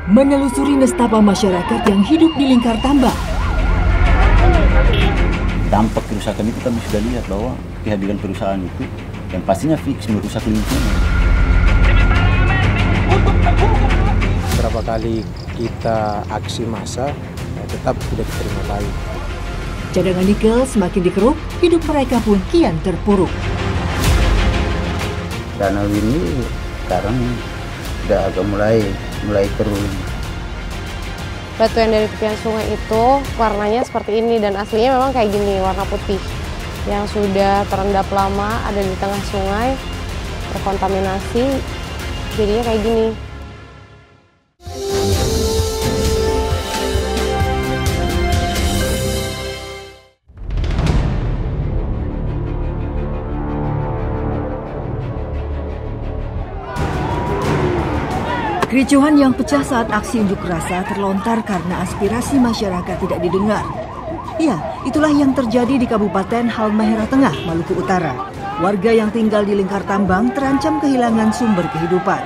menelusuri nestapa masyarakat yang hidup di lingkar tambang. Dampak kerusakan itu kami sudah lihat bahwa kehadiran perusahaan itu yang pastinya fix merusak lingkungan. Berapa kali kita aksi massa, tetap tidak diterima lagi. Cadangan nikel semakin dikeruk, hidup mereka pun kian terpuruk. Danau ini sekarang sudah agak mulai turun. Batu yang dari tepian sungai itu warnanya seperti ini dan aslinya memang kayak gini, warna putih. Yang sudah terendap lama, ada di tengah sungai, terkontaminasi, jadinya kayak gini. Kericuhan yang pecah saat aksi unjuk rasa terlontar karena aspirasi masyarakat tidak didengar. Ya, itulah yang terjadi di Kabupaten Halmahera Tengah, Maluku Utara. Warga yang tinggal di lingkar tambang terancam kehilangan sumber kehidupan.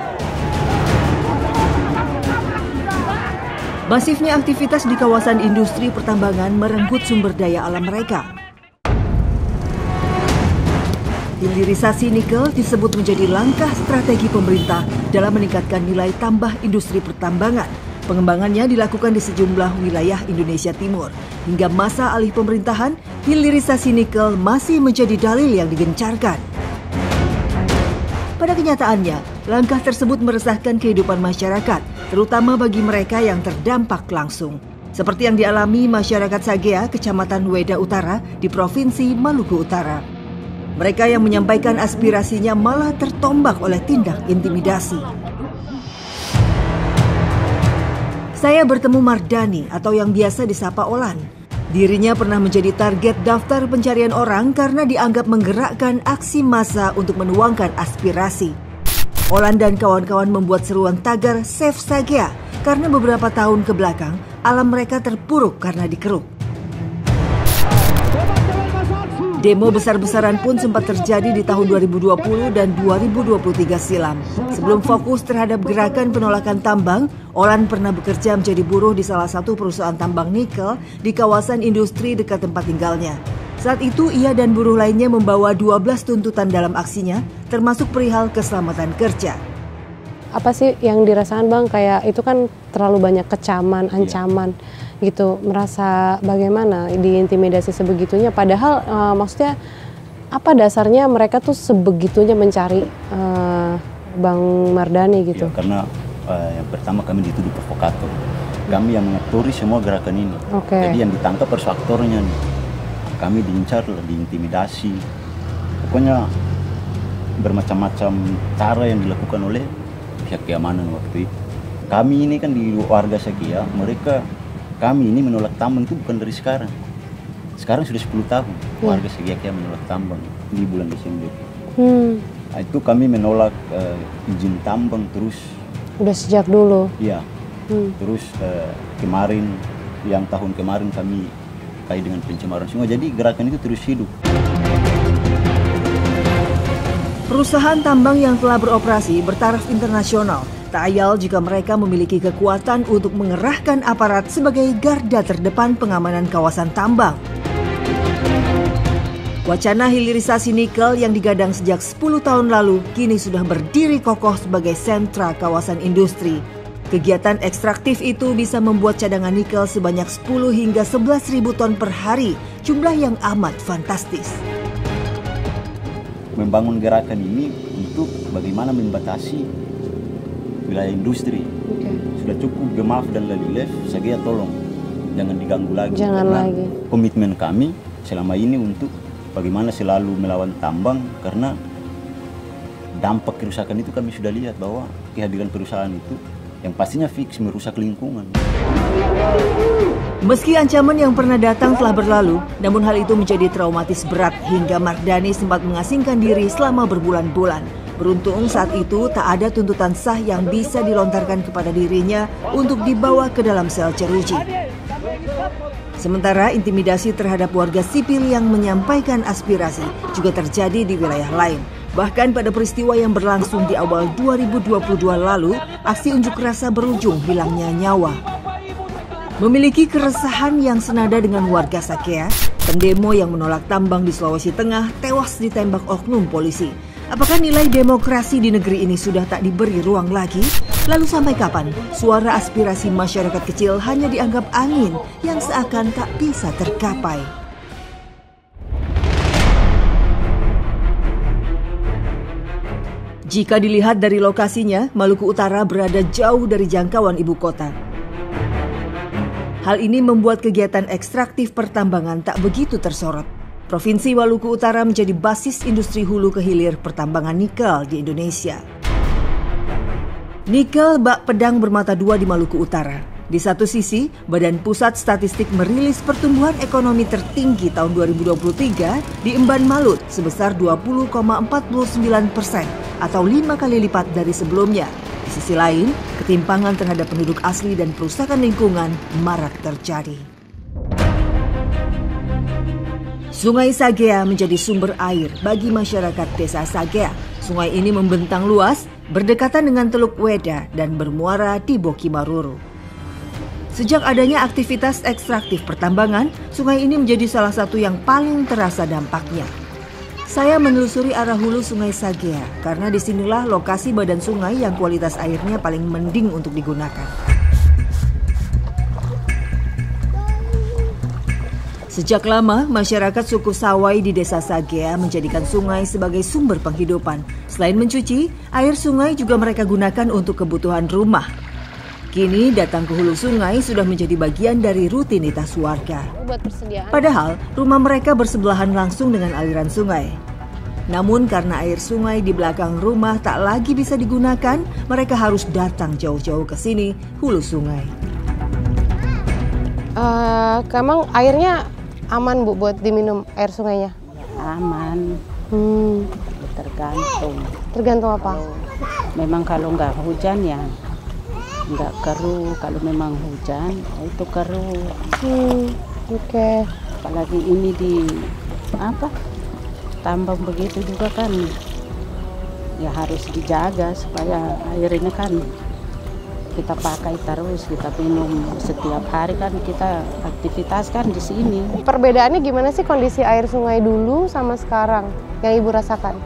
Masifnya aktivitas di kawasan industri pertambangan merenggut sumber daya alam mereka. Hilirisasi nikel disebut menjadi langkah strategi pemerintah dalam meningkatkan nilai tambah industri pertambangan. Pengembangannya dilakukan di sejumlah wilayah Indonesia Timur. Hingga masa alih pemerintahan, hilirisasi nikel masih menjadi dalil yang digencarkan. Pada kenyataannya, langkah tersebut meresahkan kehidupan masyarakat, terutama bagi mereka yang terdampak langsung. Seperti yang dialami masyarakat Sagea, Kecamatan Weda Utara di Provinsi Maluku Utara. Mereka yang menyampaikan aspirasinya malah tertombak oleh tindak intimidasi. Saya bertemu Mardani atau yang biasa disapa Olan. Dirinya pernah menjadi target daftar pencarian orang karena dianggap menggerakkan aksi massa untuk menuangkan aspirasi. Olan dan kawan-kawan membuat seruan tagar Save Sagea karena beberapa tahun ke belakang alam mereka terpuruk karena dikeruk. Demo besar-besaran pun sempat terjadi di tahun 2020 dan 2023 silam. Sebelum fokus terhadap gerakan penolakan tambang, Olan pernah bekerja menjadi buruh di salah satu perusahaan tambang nikel di kawasan industri dekat tempat tinggalnya. Saat itu ia dan buruh lainnya membawa 12 tuntutan dalam aksinya, termasuk perihal keselamatan kerja. Apa sih yang dirasakan Bang? Kayak itu kan terlalu banyak kecaman, ancaman gitu. Merasa bagaimana diintimidasi sebegitunya? Padahal maksudnya apa dasarnya mereka tuh sebegitunya mencari Bang Mardani gitu? Ya, karena yang pertama kami dituduh provokator. Kami yang mengatur semua gerakan ini. Jadi yang ditangkap harus aktornya nih. Kami diincar, diintimidasi. Pokoknya bermacam-macam cara yang dilakukan oleh pihak keamanan waktu itu. Kami ini kan di warga Sagea, kami ini menolak tambang itu bukan dari sekarang. Sekarang sudah 10 tahun warga Sagea menolak tambang di bulan Desember. Nah, itu kami menolak izin tambang terus. Udah sejak dulu? Iya. Terus kemarin, yang tahun kemarin kami kait dengan pencemaran sungai. Jadi gerakan itu terus hidup. Perusahaan tambang yang telah beroperasi bertaraf internasional, tak ayal jika mereka memiliki kekuatan untuk mengerahkan aparat sebagai garda terdepan pengamanan kawasan tambang. Wacana hilirisasi nikel yang digadang sejak 10 tahun lalu kini sudah berdiri kokoh sebagai sentra kawasan industri. Kegiatan ekstraktif itu bisa membuat cadangan nikel sebanyak 10 hingga 11.000 ton per hari, jumlah yang amat fantastis. Membangun gerakan ini untuk bagaimana membatasi wilayah industri. Sudah cukup Gemaaf dan Lalilef, Sagea tolong jangan diganggu lagi. Jangan lagi. Komitmen kami selama ini untuk bagaimana selalu melawan tambang, karena dampak kerusakan itu kami sudah lihat bahwa kehadiran perusahaan itu yang pastinya fix merusak lingkungan. Meski ancaman yang pernah datang telah berlalu, namun hal itu menjadi traumatis berat hingga Mardani sempat mengasingkan diri selama berbulan-bulan. Beruntung saat itu tak ada tuntutan sah yang bisa dilontarkan kepada dirinya untuk dibawa ke dalam sel jeruji. Sementara intimidasi terhadap warga sipil yang menyampaikan aspirasi juga terjadi di wilayah lain. Bahkan pada peristiwa yang berlangsung di awal 2022 lalu, aksi unjuk rasa berujung hilangnya nyawa. Memiliki keresahan yang senada dengan warga Sakea, pendemo yang menolak tambang di Sulawesi Tengah tewas ditembak oknum polisi. Apakah nilai demokrasi di negeri ini sudah tak diberi ruang lagi? Lalu sampai kapan suara aspirasi masyarakat kecil hanya dianggap angin yang seakan tak bisa tercapai? Jika dilihat dari lokasinya, Maluku Utara berada jauh dari jangkauan ibu kota. Hal ini membuat kegiatan ekstraktif pertambangan tak begitu tersorot. Provinsi Maluku Utara menjadi basis industri hulu ke hilir pertambangan nikel di Indonesia. Nikel bak pedang bermata dua di Maluku Utara. Di satu sisi, Badan Pusat Statistik merilis pertumbuhan ekonomi tertinggi tahun 2023 di Emban Malut sebesar 20,49% atau 5 kali lipat dari sebelumnya. Di sisi lain, ketimpangan terhadap penduduk asli dan perusakan lingkungan marak terjadi. Sungai Sagea menjadi sumber air bagi masyarakat desa Sagea. Sungai ini membentang luas, berdekatan dengan Teluk Weda dan bermuara di Bokimaruru. Sejak adanya aktivitas ekstraktif pertambangan, sungai ini menjadi salah satu yang paling terasa dampaknya. Saya menelusuri arah hulu Sungai Sagea karena disinilah lokasi badan sungai yang kualitas airnya paling mending untuk digunakan. Sejak lama, masyarakat suku Sawai di desa Sagea menjadikan sungai sebagai sumber penghidupan. Selain mencuci, air sungai juga mereka gunakan untuk kebutuhan rumah. Kini datang ke hulu sungai sudah menjadi bagian dari rutinitas warga. Padahal rumah mereka bersebelahan langsung dengan aliran sungai. Namun karena air sungai di belakang rumah tak lagi bisa digunakan, mereka harus datang jauh-jauh ke sini, hulu sungai. Emang airnya aman Bu buat diminum air sungainya? Aman. Tergantung. Tergantung apa? Memang kalau nggak hujan ya nggak keruh, kalau memang hujan itu keruh. Oke. Apalagi ini di tambang begitu juga kan ya harus dijaga supaya air ini kan kita pakai terus, kita minum setiap hari kan, kita aktivitas kan di sini. Perbedaannya gimana sih kondisi air sungai dulu sama sekarang yang Ibu rasakan?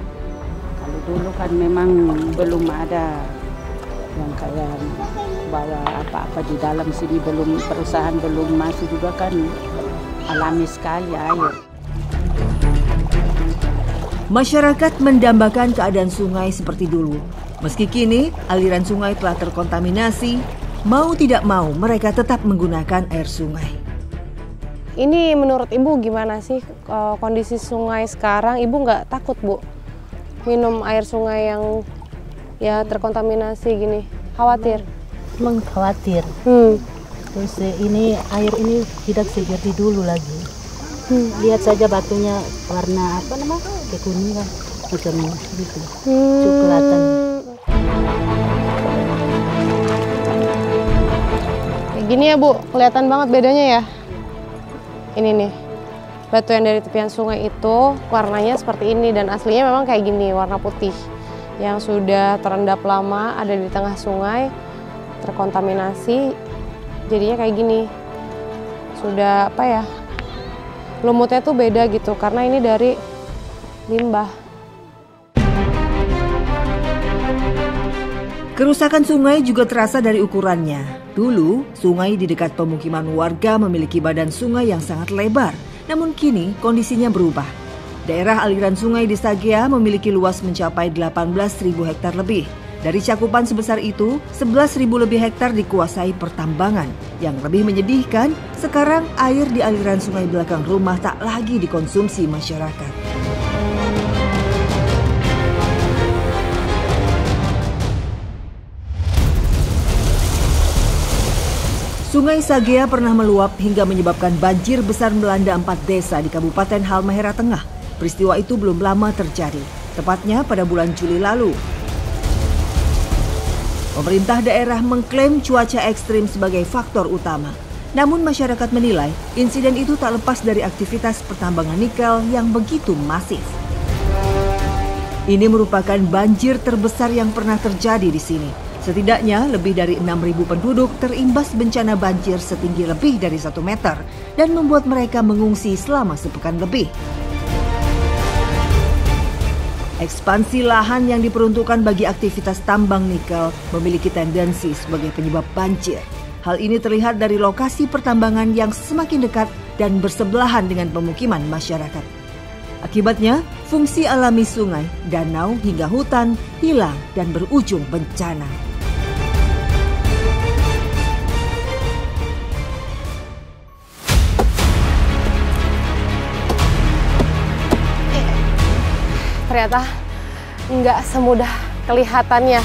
Kalau dulu kan memang belum ada yang kayak bawa apa-apa di dalam sini, belum perusahaan belum masuk juga kan, alami sekali air. Masyarakat mendambakan keadaan sungai seperti dulu. Meski kini aliran sungai telah terkontaminasi, mau tidak mau mereka tetap menggunakan air sungai. Ini menurut Ibu gimana sih kondisi sungai sekarang? Ibu nggak takut Bu minum air sungai yang ya terkontaminasi gini? Khawatir? Emang khawatir. Terus ini air ini tidak seperti dulu lagi. Lihat saja batunya warna kekuningan macam gitu, coklatan. Kayak gini ya Bu, kelihatan banget bedanya ya. Ini nih, batu yang dari tepian sungai itu warnanya seperti ini dan aslinya memang kayak gini, warna putih. Yang sudah terendap lama ada di tengah sungai, terkontaminasi, jadinya kayak gini. Sudah lumutnya tuh beda gitu, karena ini dari limbah. Kerusakan sungai juga terasa dari ukurannya. Dulu, sungai di dekat pemukiman warga memiliki badan sungai yang sangat lebar. Namun kini kondisinya berubah. Daerah aliran sungai di Sagea memiliki luas mencapai 18.000 hektar lebih. Dari cakupan sebesar itu, 11.000 lebih hektar dikuasai pertambangan. Yang lebih menyedihkan, sekarang air di aliran sungai belakang rumah tak lagi dikonsumsi masyarakat. Sungai Sagea pernah meluap hingga menyebabkan banjir besar melanda 4 desa di Kabupaten Halmahera Tengah. Peristiwa itu belum lama terjadi, tepatnya pada bulan Juli lalu. Pemerintah daerah mengklaim cuaca ekstrim sebagai faktor utama. Namun masyarakat menilai insiden itu tak lepas dari aktivitas pertambangan nikel yang begitu masif. Ini merupakan banjir terbesar yang pernah terjadi di sini. Setidaknya lebih dari 6.000 penduduk terimbas bencana banjir setinggi lebih dari 1 meter dan membuat mereka mengungsi selama sepekan lebih. Ekspansi lahan yang diperuntukkan bagi aktivitas tambang nikel memiliki tendensi sebagai penyebab banjir. Hal ini terlihat dari lokasi pertambangan yang semakin dekat dan bersebelahan dengan pemukiman masyarakat. Akibatnya, fungsi alami sungai, danau hingga hutan hilang dan berujung bencana. Ternyata nggak semudah kelihatannya.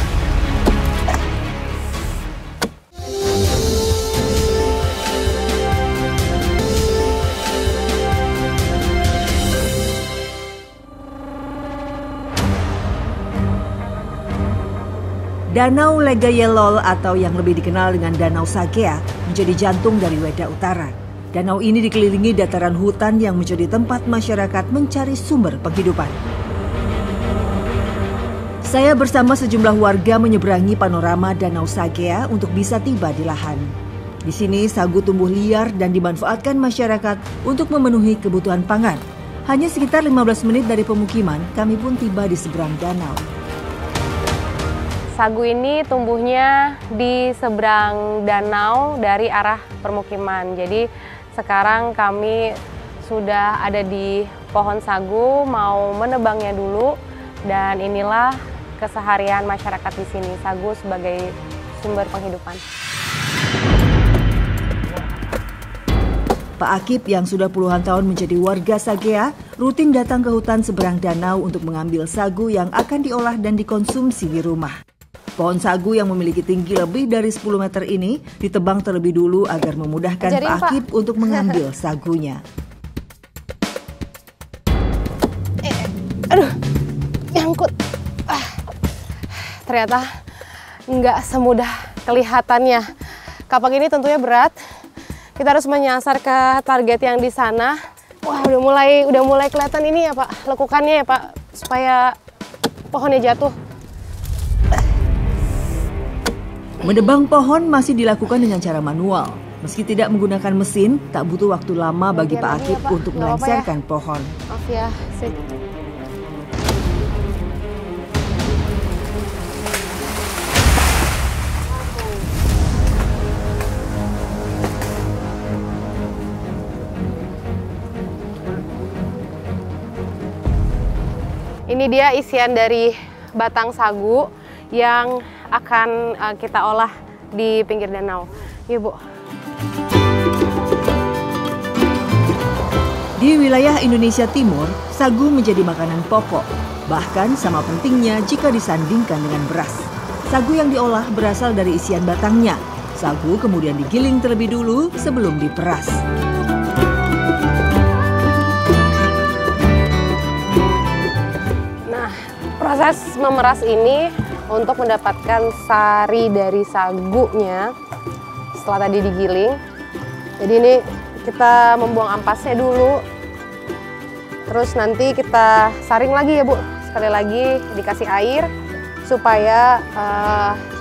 Danau Legayelol atau yang lebih dikenal dengan Danau Sagea menjadi jantung dari Weda Utara. Danau ini dikelilingi dataran hutan yang menjadi tempat masyarakat mencari sumber penghidupan. Saya bersama sejumlah warga menyeberangi panorama Danau Sagea untuk bisa tiba di lahan. Di sini sagu tumbuh liar dan dimanfaatkan masyarakat untuk memenuhi kebutuhan pangan. Hanya sekitar 15 menit dari pemukiman, kami pun tiba di seberang danau. Sagu ini tumbuhnya di seberang danau dari arah permukiman. Jadi sekarang kami sudah ada di pohon sagu, mau menebangnya dulu, dan inilah keseharian masyarakat di sini, sagu sebagai sumber penghidupan. Pak Akib yang sudah puluhan tahun menjadi warga Sagea rutin datang ke hutan seberang danau untuk mengambil sagu yang akan diolah dan dikonsumsi di rumah. Pohon sagu yang memiliki tinggi lebih dari 10 meter ini ditebang terlebih dulu agar memudahkan Pak Akib untuk mengambil sagunya. Aduh, nyangkut. Ternyata nggak semudah kelihatannya. Kapak ini tentunya berat. Kita harus menyasar ke target yang di sana. Wah, udah mulai kelihatan ini ya Pak, lekukannya ya Pak, supaya pohonnya jatuh. Menebang pohon masih dilakukan dengan cara manual. Meski tidak menggunakan mesin, tak butuh waktu lama bagi Pak Akib untuk melengsarkan pohon. Maaf ya, sih. Ini dia isian dari batang sagu yang akan kita olah di pinggir danau. Iya, Bu. Di wilayah Indonesia Timur, sagu menjadi makanan pokok. Bahkan sama pentingnya jika disandingkan dengan beras. Sagu yang diolah berasal dari isian batangnya. Sagu kemudian digiling terlebih dulu sebelum diperas. Proses memeras ini untuk mendapatkan sari dari sagunya setelah tadi digiling. Jadi ini kita membuang ampasnya dulu, terus nanti kita saring lagi ya Bu, sekali lagi dikasih air supaya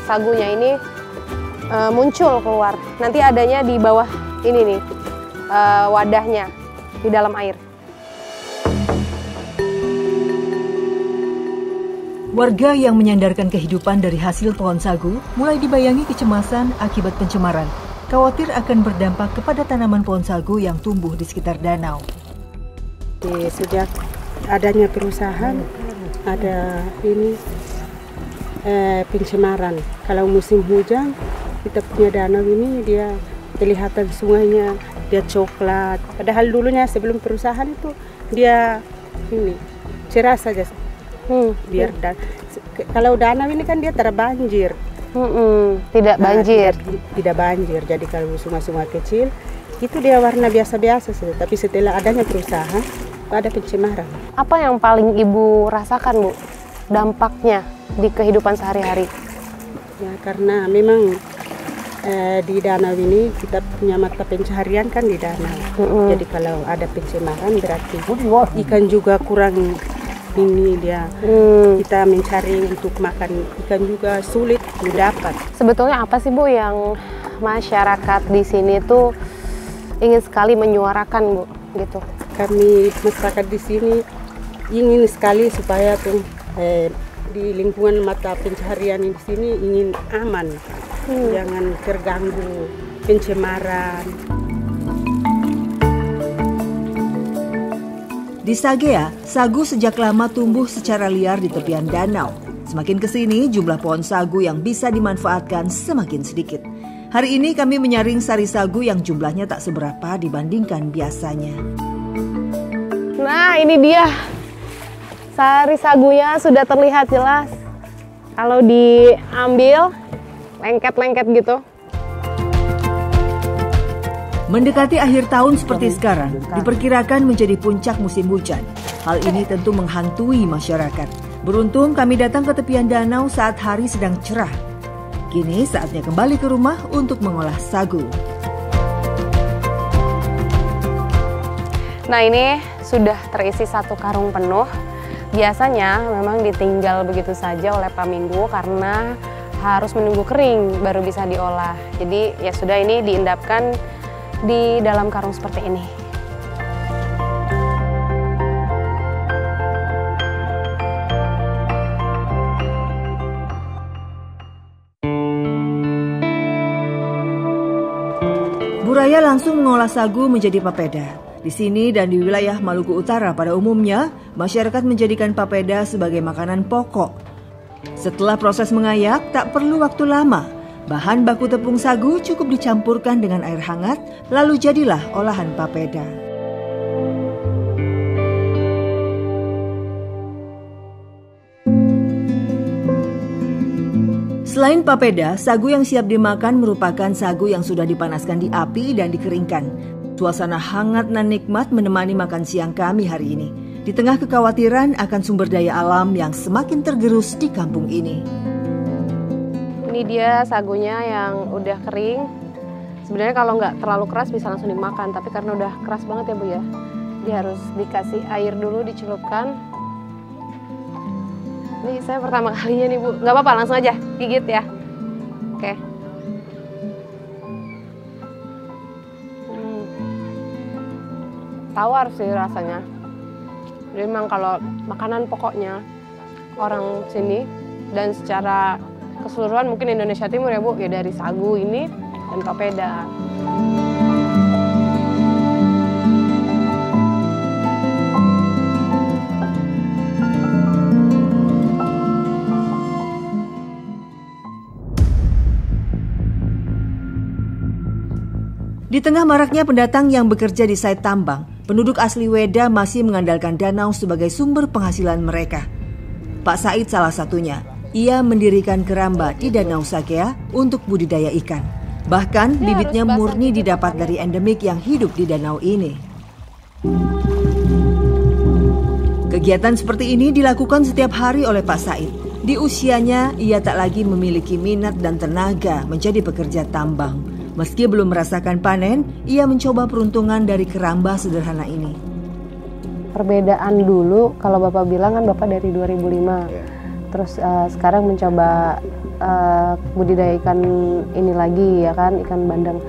sagunya ini muncul keluar. Nanti adanya di bawah ini nih, wadahnya di dalam air. Warga yang menyandarkan kehidupan dari hasil pohon sagu mulai dibayangi kecemasan akibat pencemaran. Khawatir akan berdampak kepada tanaman pohon sagu yang tumbuh di sekitar danau. Sejak adanya perusahaan, ada ini pencemaran. Kalau musim hujan, kita punya danau ini dia kelihatan sungainya, dia coklat. Padahal dulunya sebelum perusahaan itu dia ini cerah saja. Biar kalau danau ini kan dia terbanjir. Tidak banjir. Tidak banjir. Jadi kalau sungai-sungai kecil itu dia warna biasa-biasa saja. Tapi setelah adanya perusahaan ada pencemaran. Apa yang paling Ibu rasakan, Bu, dampaknya di kehidupan sehari-hari? Ya karena memang di danau ini kita punya mata pencaharian kan di danau. Jadi kalau ada pencemaran berarti ikan juga kurang ini dia. Kita mencari untuk makan ikan juga sulit didapat. Sebetulnya apa sih Bu yang masyarakat di sini tuh ingin sekali menyuarakan Bu gitu? Kami masyarakat di sini ingin sekali supaya tuh di lingkungan mata pencaharian di sini ingin aman, jangan terganggu pencemaran. Di Sagea, sagu sejak lama tumbuh secara liar di tepian danau. Semakin ke sini, jumlah pohon sagu yang bisa dimanfaatkan semakin sedikit. Hari ini kami menyaring sari sagu yang jumlahnya tak seberapa dibandingkan biasanya. Nah, ini dia. Sari sagunya sudah terlihat jelas. Kalau diambil, lengket-lengket gitu. Mendekati akhir tahun seperti sekarang, diperkirakan menjadi puncak musim hujan. Hal ini tentu menghantui masyarakat. Beruntung kami datang ke tepian danau saat hari sedang cerah. Kini saatnya kembali ke rumah untuk mengolah sagu. Nah, ini sudah terisi 1 karung penuh. Biasanya memang ditinggal begitu saja oleh Pak Minggu karena harus menunggu kering baru bisa diolah. Jadi ya sudah, ini diendapkan di dalam karung seperti ini. Bu Raya langsung mengolah sagu menjadi papeda. Di sini dan di wilayah Maluku Utara pada umumnya, masyarakat menjadikan papeda sebagai makanan pokok. Setelah proses mengayak, tak perlu waktu lama. Bahan baku tepung sagu cukup dicampurkan dengan air hangat, lalu jadilah olahan papeda. Selain papeda, sagu yang siap dimakan merupakan sagu yang sudah dipanaskan di api dan dikeringkan. Suasana hangat dan nikmat menemani makan siang kami hari ini. Di tengah kekhawatiran akan sumber daya alam yang semakin tergerus di kampung ini. Ini dia sagunya yang udah kering. Sebenarnya kalau nggak terlalu keras bisa langsung dimakan, tapi karena udah keras banget ya Bu ya, dia harus dikasih air dulu, dicelupkan. Ini saya pertama kalinya nih Bu, nggak apa-apa langsung aja gigit ya. Oke. Tawar sih rasanya. Jadi memang kalau makanan pokoknya orang sini dan secara keseluruhan mungkin Indonesia Timur ya Bu, ya dari sagu ini dan papeda. Di tengah maraknya pendatang yang bekerja di site tambang, penduduk asli Weda masih mengandalkan danau sebagai sumber penghasilan mereka. Pak Said salah satunya. Ia mendirikan keramba di Danau Sagea untuk budidaya ikan. Bahkan bibitnya murni didapat dari endemik yang hidup di danau ini. Kegiatan seperti ini dilakukan setiap hari oleh Pak Said. Di usianya, ia tak lagi memiliki minat dan tenaga menjadi pekerja tambang. Meski belum merasakan panen, ia mencoba peruntungan dari keramba sederhana ini. Perbedaan dulu, kalau Bapak bilang kan Bapak dari 2005. Terus sekarang mencoba budidaya ikan ini lagi ya kan, ikan bandeng.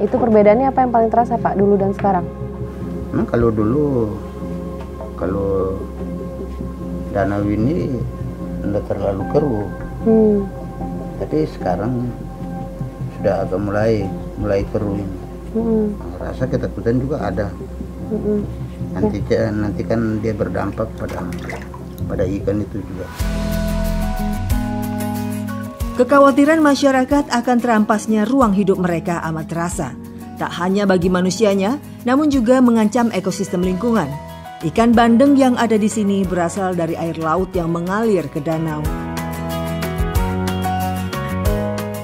Itu perbedaannya apa yang paling terasa Pak dulu dan sekarang? Kalau dulu, kalau danau ini tidak terlalu keruh. Tapi sekarang sudah agak mulai keruh. Rasa ketakutan juga ada. Nanti kan dia berdampak pada ikan itu juga. Kekhawatiran masyarakat akan terampasnya ruang hidup mereka amat terasa. Tak hanya bagi manusianya, namun juga mengancam ekosistem lingkungan. Ikan bandeng yang ada di sini berasal dari air laut yang mengalir ke danau.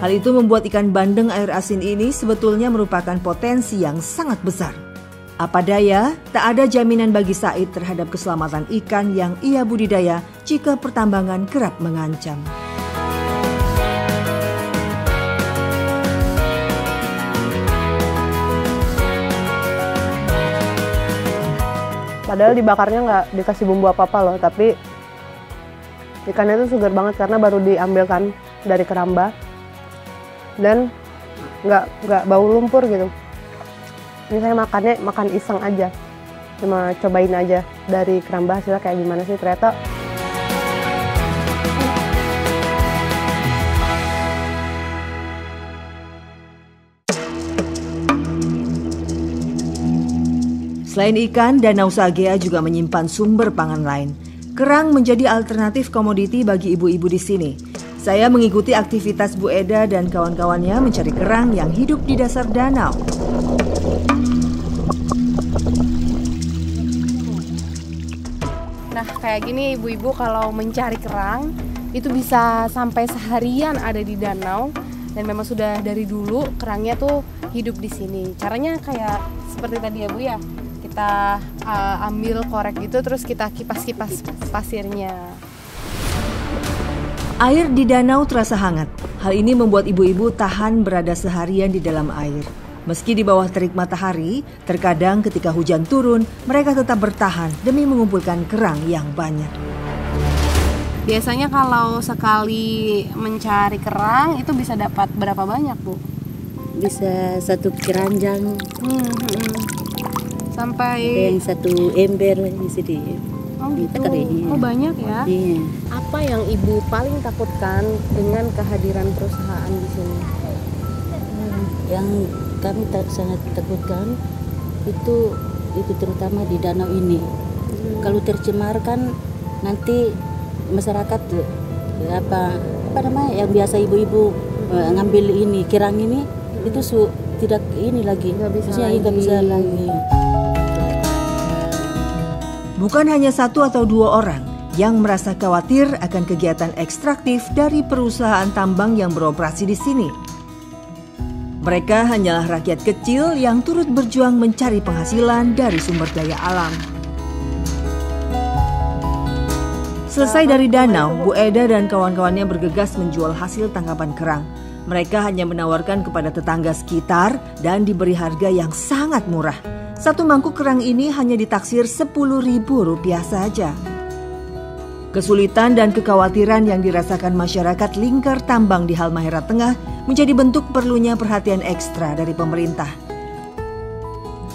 Hal itu membuat ikan bandeng air asin ini sebetulnya merupakan potensi yang sangat besar. Apa daya, tak ada jaminan bagi Said terhadap keselamatan ikan yang ia budidaya jika pertambangan kerap mengancam. Padahal dibakarnya nggak dikasih bumbu apa-apa loh, tapi ikannya itu segar banget karena baru diambilkan dari keramba dan nggak bau lumpur gitu. Ini saya makannya makan iseng aja, cuma cobain aja dari keramba hasilnya kayak gimana sih. Ternyata selain ikan, Danau Sagea juga menyimpan sumber pangan lain. Kerang menjadi alternatif komoditi bagi ibu-ibu di sini. Saya mengikuti aktivitas Bu Eda dan kawan-kawannya mencari kerang yang hidup di dasar danau. nah kayak gini ibu-ibu kalau mencari kerang itu bisa sampai seharian ada di danau, dan memang sudah dari dulu kerangnya tuh hidup di sini. Caranya kayak seperti tadi ya Bu ya. Kita ambil korek gitu, terus kita kipas-kipas pasirnya. Air di danau terasa hangat. Hal ini membuat ibu-ibu tahan berada seharian di dalam air. Meski di bawah terik matahari, terkadang ketika hujan turun, mereka tetap bertahan demi mengumpulkan kerang yang banyak. Biasanya kalau sekali mencari kerang itu bisa dapat berapa banyak Bu? Bisa 1 keranjang. Sampai yang 1 ember bisa di. Oh gitu. Oh banyak ya. Iya. Apa yang ibu paling takutkan dengan kehadiran perusahaan di sini? Yang kami sangat takutkan itu terutama di danau ini. Kalau tercemar kan nanti masyarakat apa namanya yang biasa ibu-ibu ngambil ini kerang ini itu tidak ini lagi. Nggak bisa lagi. Bukan hanya 1 atau 2 orang yang merasa khawatir akan kegiatan ekstraktif dari perusahaan tambang yang beroperasi di sini. Mereka hanyalah rakyat kecil yang turut berjuang mencari penghasilan dari sumber daya alam. Selesai dari danau, Bu Eda dan kawan-kawannya bergegas menjual hasil tangkapan kerang. Mereka hanya menawarkan kepada tetangga sekitar dan diberi harga yang sangat murah. 1 mangkuk kerang ini hanya ditaksir Rp10.000 saja. Kesulitan dan kekhawatiran yang dirasakan masyarakat lingkar tambang di Halmahera Tengah menjadi bentuk perlunya perhatian ekstra dari pemerintah.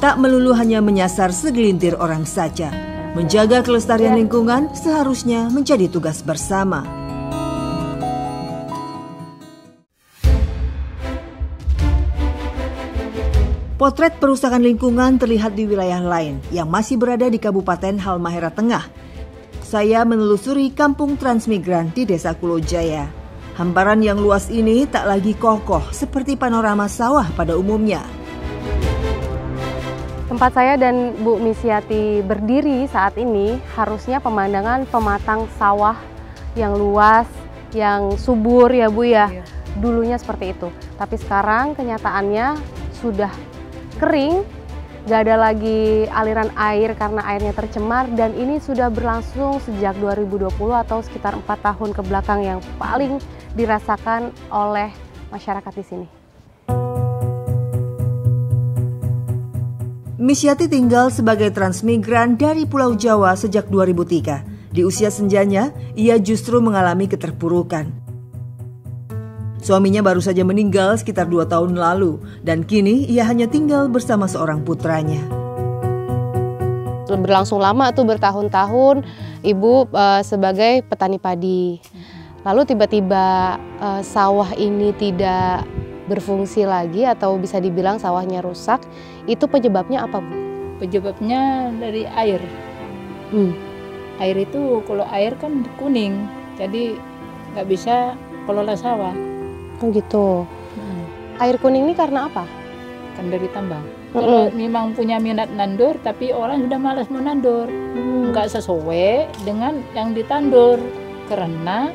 Tak melulu hanya menyasar segelintir orang saja, menjaga kelestarian lingkungan seharusnya menjadi tugas bersama. Potret perusakan lingkungan terlihat di wilayah lain yang masih berada di Kabupaten Halmahera Tengah. Saya menelusuri kampung transmigran di Desa Kulojaya. Hamparan yang luas ini tak lagi kokoh seperti panorama sawah pada umumnya. Tempat saya dan Bu Misyati berdiri saat ini harusnya pemandangan pematang sawah yang luas, yang subur ya Bu ya. Dulunya seperti itu. Tapi sekarang kenyataannya sudah kering, gak ada lagi aliran air karena airnya tercemar, dan ini sudah berlangsung sejak 2020 atau sekitar 4 tahun ke belakang yang paling dirasakan oleh masyarakat di sini. Misyati tinggal sebagai transmigran dari Pulau Jawa sejak 2003. Di usia senjanya, ia justru mengalami keterpurukan. Suaminya baru saja meninggal sekitar 2 tahun lalu, dan kini ia hanya tinggal bersama seorang putranya. Berlangsung lama tuh bertahun-tahun ibu sebagai petani padi. Lalu tiba-tiba sawah ini tidak berfungsi lagi atau bisa dibilang sawahnya rusak. Itu penyebabnya apa Bu? Penyebabnya dari air. Air itu kalau air kan kuning, jadi nggak bisa kelola sawah. Oh gitu. Air kuning ini karena apa? Kan dari tambang. Kalau memang punya minat nandur, tapi orang sudah malas mau nandur. Nggak sesuai dengan yang ditandur. Karena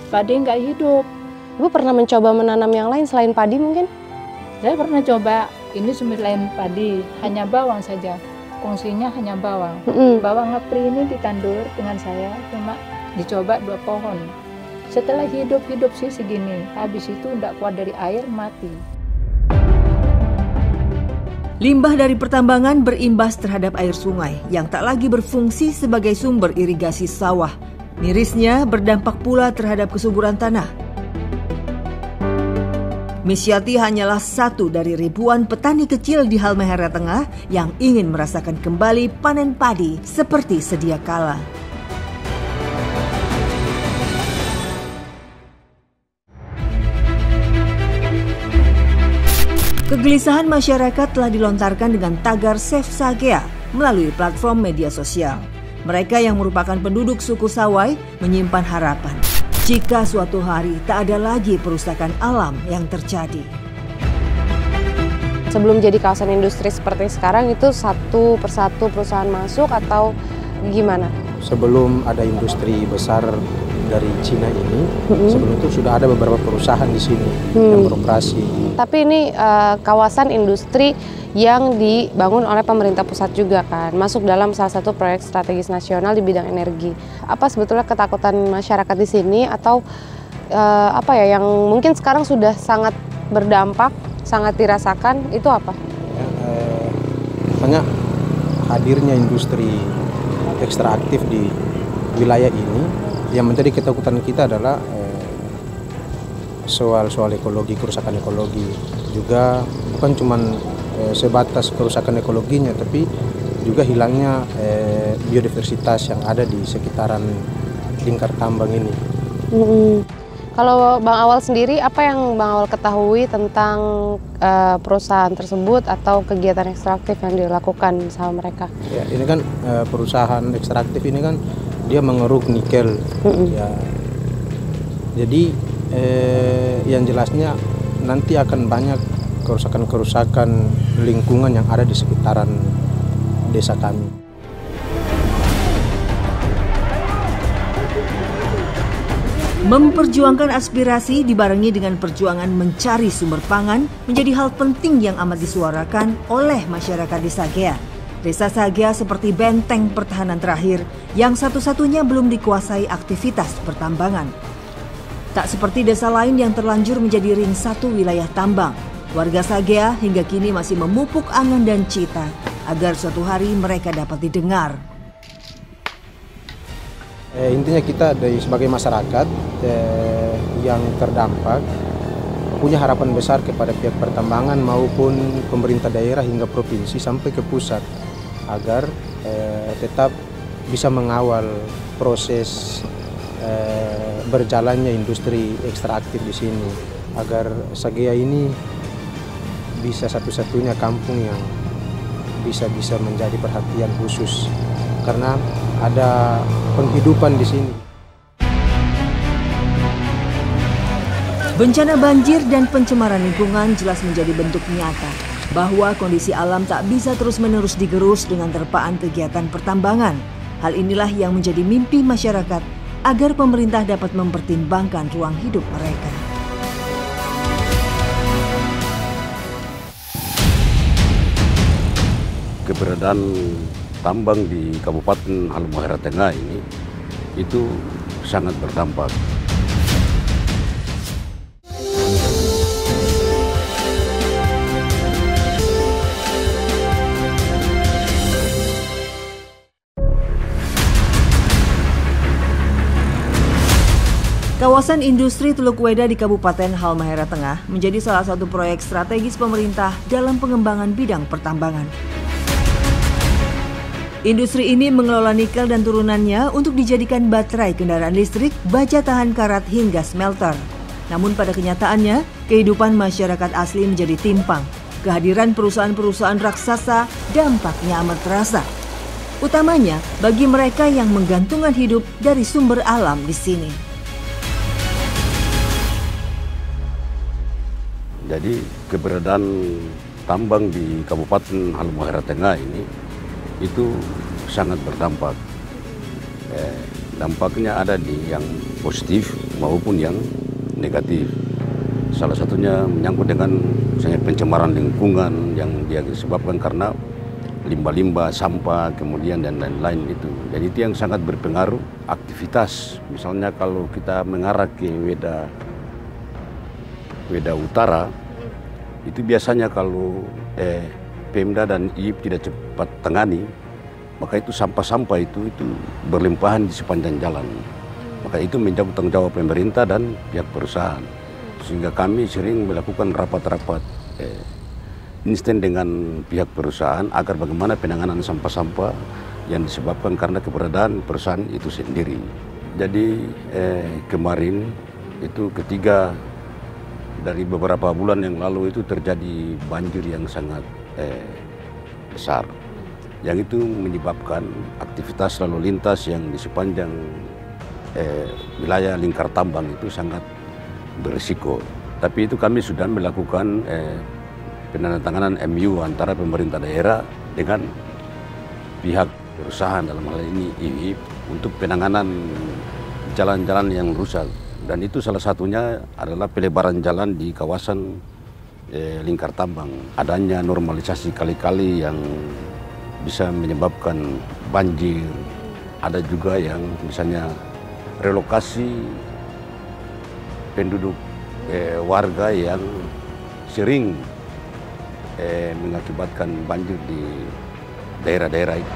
padi nggak hidup. Ibu pernah mencoba menanam yang lain selain padi mungkin? Saya pernah coba, ini selain padi, hanya bawang saja. Fungsinya hanya bawang. Bawang ngepri ini ditandur dengan saya, cuma dicoba 2 pohon. Setelah hidup sih segini, habis itu tidak kuat dari air, mati. Limbah dari pertambangan berimbas terhadap air sungai yang tak lagi berfungsi sebagai sumber irigasi sawah. Mirisnya berdampak pula terhadap kesuburan tanah. Misyati hanyalah satu dari ribuan petani kecil di Halmahera Tengah yang ingin merasakan kembali panen padi seperti sedia kala. Kegelisahan masyarakat telah dilontarkan dengan tagar Save Sagea melalui platform media sosial. Mereka yang merupakan penduduk suku Sawai menyimpan harapan jika suatu hari tak ada lagi perusakan alam yang terjadi. Sebelum jadi kawasan industri seperti sekarang itu satu persatu perusahaan masuk atau gimana? Sebelum ada industri besar dari Cina ini, sebelum itu sudah ada beberapa perusahaan di sini yang beroperasi. Tapi ini kawasan industri yang dibangun oleh pemerintah pusat juga kan, masuk dalam salah satu proyek strategis nasional di bidang energi. Apa sebetulnya ketakutan masyarakat di sini atau apa ya yang mungkin sekarang sudah sangat berdampak, sangat dirasakan, itu apa? Hanya hadirnya industri ekstraktif di wilayah ini. Yang menjadi ketakutan kita adalah soal ekologi, kerusakan ekologi. Juga bukan cuma sebatas kerusakan ekologinya, tapi juga hilangnya biodiversitas yang ada di sekitaran lingkar tambang ini. Kalau Bang Awal sendiri, apa yang Bang Awal ketahui tentang perusahaan tersebut atau kegiatan ekstraktif yang dilakukan sama mereka? Ya, ini kan perusahaan ekstraktif ini kan dia mengeruk nikel. Ya, jadi yang jelasnya nanti akan banyak kerusakan-kerusakan lingkungan yang ada di sekitaran desa kami. Memperjuangkan aspirasi dibarengi dengan perjuangan mencari sumber pangan menjadi hal penting yang amat disuarakan oleh masyarakat di Sagea. Desa Sagea seperti benteng pertahanan terakhir yang satu-satunya belum dikuasai aktivitas pertambangan. Tak seperti desa lain yang terlanjur menjadi ring satu wilayah tambang, warga Sagea hingga kini masih memupuk angan dan cita agar suatu hari mereka dapat didengar. Intinya kita sebagai masyarakat yang terdampak punya harapan besar kepada pihak pertambangan maupun pemerintah daerah hingga provinsi sampai ke pusat agar tetap bisa mengawal proses berjalannya industri ekstraktif di sini agar Sagea ini bisa satu-satunya kampung yang bisa menjadi perhatian khusus karena ada penghidupan di sini. Bencana banjir dan pencemaran lingkungan jelas menjadi bentuk nyata bahwa kondisi alam tak bisa terus-menerus digerus dengan terpaan kegiatan pertambangan. Hal inilah yang menjadi mimpi masyarakat agar pemerintah dapat mempertimbangkan ruang hidup mereka. Keberadaan tambang di Kabupaten Halmahera Tengah ini itu sangat berdampak. Kawasan industri Teluk Weda di Kabupaten Halmahera Tengah menjadi salah satu proyek strategis pemerintah dalam pengembangan bidang pertambangan. Industri ini mengelola nikel dan turunannya untuk dijadikan baterai kendaraan listrik, baja tahan karat hingga smelter. Namun pada kenyataannya, kehidupan masyarakat asli menjadi timpang. Kehadiran perusahaan-perusahaan raksasa dampaknya amat terasa. Utamanya bagi mereka yang menggantungkan hidup dari sumber alam di sini. Jadi keberadaan tambang di Kabupaten Halmahera Tengah ini itu sangat berdampak. Dampaknya ada di yang positif maupun yang negatif. Salah satunya menyangkut dengan misalnya pencemaran lingkungan yang dia disebabkan karena limbah-limbah, sampah, kemudian dan lain-lain itu. Jadi itu yang sangat berpengaruh aktivitas. Misalnya kalau kita mengarah ke Weda Utara, itu biasanya kalau Pemda dan IIP tidak cepat tangani, maka itu sampah-sampah itu berlimpahan di sepanjang jalan. Maka itu menjadi tanggung jawab pemerintah dan pihak perusahaan. Sehingga kami sering melakukan rapat-rapat instan dengan pihak perusahaan agar bagaimana penanganan sampah-sampah yang disebabkan karena keberadaan perusahaan itu sendiri. Jadi kemarin itu ketika dari beberapa bulan yang lalu itu terjadi banjir yang sangat besar, yang itu menyebabkan aktivitas lalu lintas yang di sepanjang wilayah lingkar tambang itu sangat berisiko. Tapi itu kami sudah melakukan penandatanganan MU antara pemerintah daerah dengan pihak perusahaan, dalam hal ini IIP, untuk penanganan jalan-jalan yang rusak. Dan itu salah satunya adalah pelebaran jalan di kawasan lingkar tambang. Adanya normalisasi kali-kali yang bisa menyebabkan banjir. Ada juga yang misalnya relokasi penduduk warga yang sering mengakibatkan banjir di daerah-daerah itu.